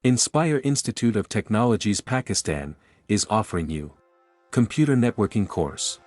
Inspire Institute of Technologies Pakistan is offering you Computer Networking course.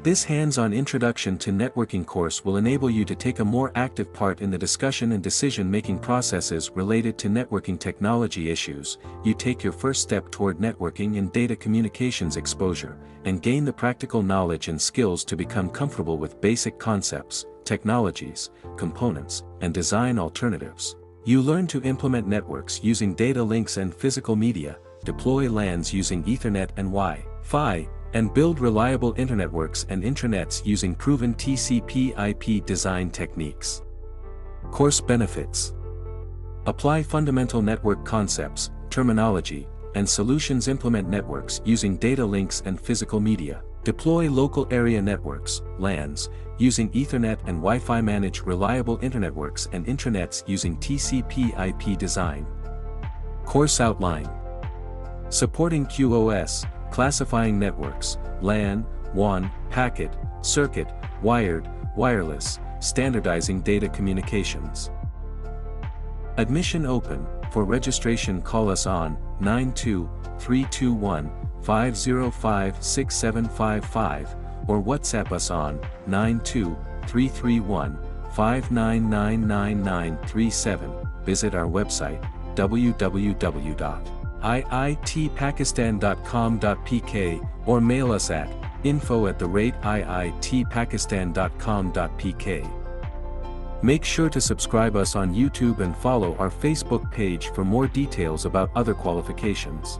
This hands-on introduction to networking course will enable you to take a more active part in the discussion and decision-making processes related to networking technology issues. You take your first step toward networking and data communications exposure, and gain the practical knowledge and skills to become comfortable with basic concepts, technologies, components, and design alternatives. You learn to implement networks using data links and physical media, deploy LANs using Ethernet and Wi-Fi, and build reliable internetworks and intranets using proven TCP/IP design techniques. Course benefits: apply fundamental network concepts, terminology, and solutions. Implement networks using data links and physical media. Deploy local area networks, LANs, using Ethernet and Wi-Fi. Manage reliable internetworks and intranets using TCP/IP design. Course outline: supporting QoS, classifying networks, LAN, WAN, packet, circuit, wired, wireless, standardizing data communications. Admission open. For registration call us on 92-321-505-6755 or WhatsApp us on 92-331-5999937. Visit our website www.iitpakistan.com.pk or mail us at info@iitpakistan.com.pk. Make sure to subscribe us on YouTube and follow our Facebook page for more details about other qualifications.